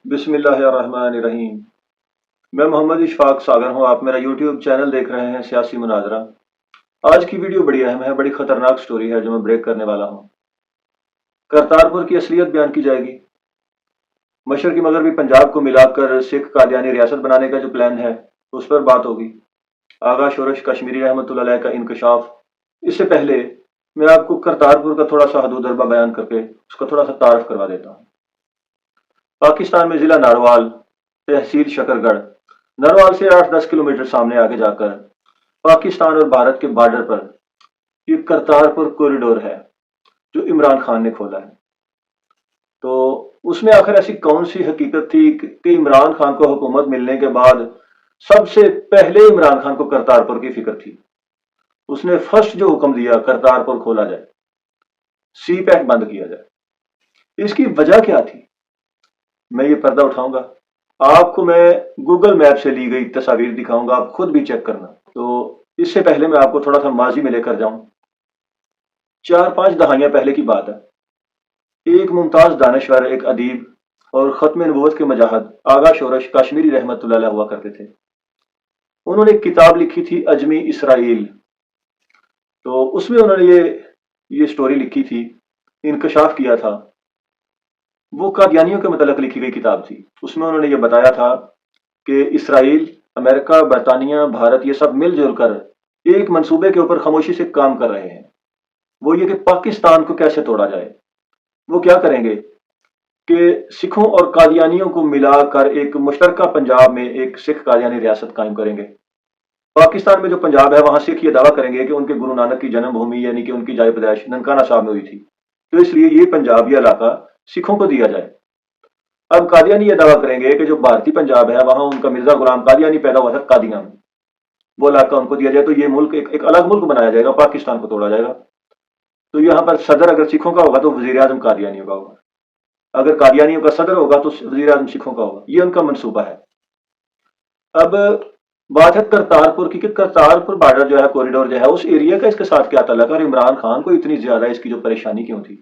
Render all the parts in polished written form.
بسم اللہ الرحمن الرحیم۔ میں محمد اشفاق ساگر ہوں، آپ میرا یوٹیوب چینل دیکھ رہے ہیں سیاسی مناظرہ۔ آج کی ویڈیو بڑی اہم ہے، بڑی خطرناک سٹوری ہے جو میں بریک کرنے والا ہوں۔ کرتارپور کی اصلیت بیان کی جائے گی۔ مشرقی مغربی پنجاب کو ملا کر سکھ قادیانی ریاست بنانے کا جو پلان ہے اس پر بات ہوگی۔ آغا شورش کشمیری رحمۃ اللہ علیہ کا انکشاف۔ اس سے پہلے میں آپ کو کرتارپور کا تھوڑا سا حدود اربہ بیان کر کے اس کا تھوڑا سا تعارف کروا دیتا ہوں۔ پاکستان میں ضلع ناروال، تحصیل شکر گڑھ، نروال سے 8-10 کلومیٹر سامنے آگے جا کر پاکستان اور بھارت کے بارڈر پر یہ کرتارپور کوریڈور ہے جو عمران خان نے کھولا ہے۔ تو اس میں آخر ایسی کون سی حقیقت تھی کہ عمران خان کو حکومت ملنے کے بعد سب سے پہلے عمران خان کو کرتارپور کی فکر تھی؟ اس نے فرسٹ جو حکم دیا کرتارپور کھولا جائے، سی پیک بند کیا جائے، اس کی وجہ کیا تھی؟ میں یہ پردہ اٹھاؤں گا، آپ کو میں گوگل میپ سے لی گئی تصاویر دکھاؤں گا، آپ خود بھی چیک کرنا۔ تو اس سے پہلے میں آپ کو تھوڑا سا ماضی میں لے کر جاؤں۔ 4-5 دہائیاں پہلے کی بات ہے۔ ایک ممتاز دانشور، ایک ادیب اور ختم نبوت کے مجاہد آغا شورش کشمیری رحمت اللہ علیہ ہوا کرتے تھے۔ انہوں نے ایک کتاب لکھی تھی عجمی اسرائیل۔ تو اس میں انہوں نے یہ سٹوری لکھی تھی، انکشاف کیا تھا۔ وہ قادیانیوں کے متعلق لکھی گئی کتاب تھی۔ اس میں انہوں نے یہ بتایا تھا کہ اسرائیل، امریکہ، برطانیہ، بھارت یہ سب مل جل کر ایک منصوبے کے اوپر خاموشی سے کام کر رہے ہیں۔ وہ یہ کہ پاکستان کو کیسے توڑا جائے۔ وہ کیا کریں گے کہ سکھوں اور قادیانیوں کو ملا کر ایک مشترکہ پنجاب میں ایک سکھ قادیانی ریاست قائم کریں گے۔ پاکستان میں جو پنجاب ہے وہاں سکھ یہ دعویٰ کریں گے کہ ان کے گرو نانک کی جنم بھومی یعنی کہ ان کی جائے پیدائش ننکانہ صاحب میں ہوئی تھی، تو اس لیے یہ پنجاب، یہ علاقہ سکھوں کو دیا جائے۔ اب قادیانی یہ دعویٰ کریں گے کہ جو بھارتی پنجاب ہے وہاں ان کا مرزا غلام قادیانی پیدا ہوا تھا قادیاں میں، وہ علاقہ ان کو دیا جائے، تو یہ ملک ایک الگ ملک بنایا جائے گا، پاکستان کو توڑا جائے گا۔ تو یہاں پر صدر اگر سکھوں کا ہوگا تو وزیر اعظم قادیانیوں کا ہوگا، اگر قادیانیوں کا صدر ہوگا تو وزیر اعظم سکھوں کا ہوگا۔ یہ ان کا منصوبہ ہے۔ اب بات ہے کرتارپور کی کہ کرتارپور بارڈر جو ہے، کوریڈور جو ہے، اس ایریا کا اس کے ساتھ کیا تعلق ہے اور عمران خان کو اتنی زیادہ اس کی جو پریشانی کیوں تھی؟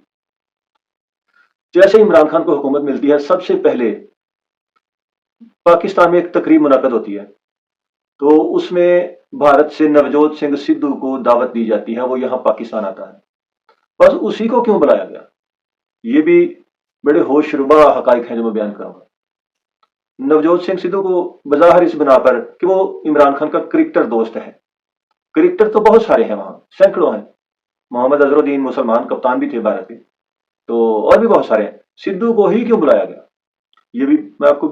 جیسے عمران خان کو حکومت ملتی ہے، سب سے پہلے پاکستان میں ایک تقریب منعقد ہوتی ہے، تو اس میں بھارت سے نوجوت سنگھ سدھو کو دعوت دی جاتی ہے، وہ یہاں پاکستان آتا ہے۔ بس اسی کو کیوں بلایا گیا؟ یہ بھی بڑے ہوش ربا حقائق ہیں جو میں بیان کروں گا۔ نوجوت سنگھ سدھو کو بظاہر اس بنا پر کہ وہ عمران خان کا کرکٹر دوست ہے۔ کرکٹر تو بہت سارے ہیں وہاں، سینکڑوں ہیں۔ محمد اظہر الدین مسلمان کپتان بھی تھے بھارت کے، تو اور بھی بہت سارے ہیں۔ سدھو کو ہی کیوں بلایا گیا؟ یہ بھی میں آپ کو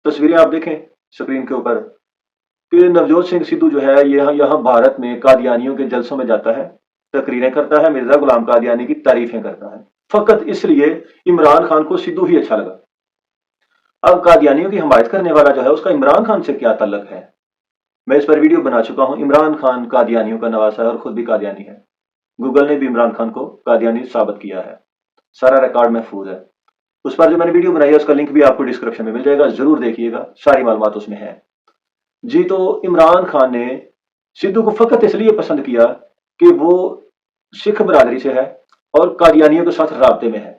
تصویریں آپ دیکھیں سکرین کے اوپر کہ نوجوت سنگھ سدھو جو ہے یہاں بھارت میں قادیانیوں کے جلسوں میں جاتا ہے، تقریریں کرتا ہے، مرزا غلام قادیانی کی تعریفیں کرتا ہے، فقط اس لیے عمران خان کو سدھو ہی اچھا لگا۔ اب قادیانیوں کی حمایت کرنے والا جو ہے اس کا عمران خان سے کیا تعلق ہے؟ میں اس پر ویڈیو بنا چکا ہوں۔ عمران خان قادیانیوں کا نواسا ہے اور خود بھی قادیانی ہے۔ گوگل نے بھی عمران خان کو قادیانی ثابت کیا ہے، سارا ریکارڈ محفوظ ہے۔ اس پر جو میں نے ویڈیو بنائی ہے اس کا لنک بھی آپ کو ڈسکرپشن میں مل جائے گا، ضرور دیکھیے گا، ساری معلومات اس میں ہے۔ جی، تو عمران خان نے سدھو کو فقط اس لیے پسند کیا کہ وہ سکھ برادری سے ہے اور قادیانیوں کے ساتھ رابطے میں ہے۔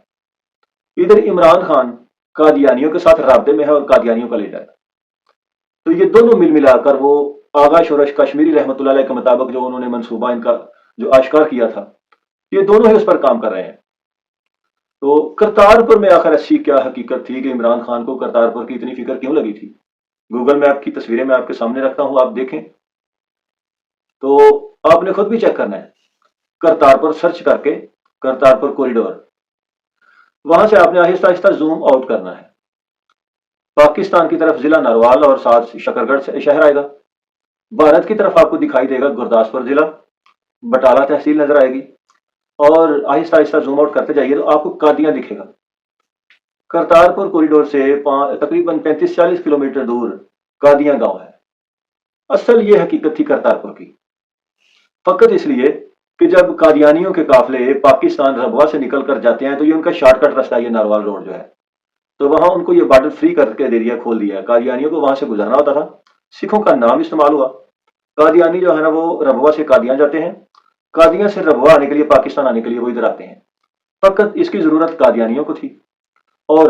ادھر عمران خان قادیانیوں کے ساتھ رابطے میں ہے اور قادیانیوں کا لیڈر ہے، تو یہ دونوں مل ملا کر وہ آغا شورش کشمیری رحمت اللہ علیہ کے مطابق جو انہوں نے منصوبہ ان کا جو آشکار کیا تھا، یہ دونوں ہی اس پر کام کر رہے ہیں۔ تو کرتارپور میں آخر ایسی کیا حقیقت تھی کہ عمران خان کو کرتارپور کی اتنی فکر کیوں لگی تھی؟ گوگل میپ کی تصویریں میں آپ کے سامنے رکھتا ہوں، آپ دیکھیں تو آپ نے خود بھی چیک کرنا ہے۔ کرتارپور سرچ کر کے کرتارپور کوریڈور، وہاں سے آپ نے آہستہ آہستہ زوم آؤٹ کرنا ہے۔ پاکستان کی طرف ضلع نروال اور ساتھ شکر گڑھ سے شہر آئے گا۔ بھارت کی طرف آپ کو دکھائی دے گا گرداسپور ضلع، بٹالہ تحصیل نظر آئے گی، اور آہستہ آہستہ زوم آؤٹ کرتے جائیے تو آپ کو قادیاں دکھے گا۔ کرتارپور کوریڈور سے تقریباً 35-40 کلومیٹر دور قادیاں گاؤں ہے۔ اصل یہ حقیقت تھی کرتارپور کی، فقط اس لیے کہ جب قادیانیوں کے قافلے پاکستان ربوہ سے نکل کر جاتے ہیں تو یہ ان کا شارٹ کٹ راستہ، یہ ناروال روڈ جو ہے، تو وہاں ان کو یہ بارڈر فری کر کے دے دیا، کھول دیا۔ قادیانیوں کو وہاں سے گزرنا ہوتا تھا، سکھوں کا نام استعمال ہوا۔ قادیانی جو ہے نا وہ ربوہ سے قادیاں جاتے ہیں، قادیاں سے ربوہ آنے کے لیے، پاکستان آنے کے لیے وہ ادھر آتے ہیں۔ فقط اس کی ضرورت قادیانیوں کو تھی، اور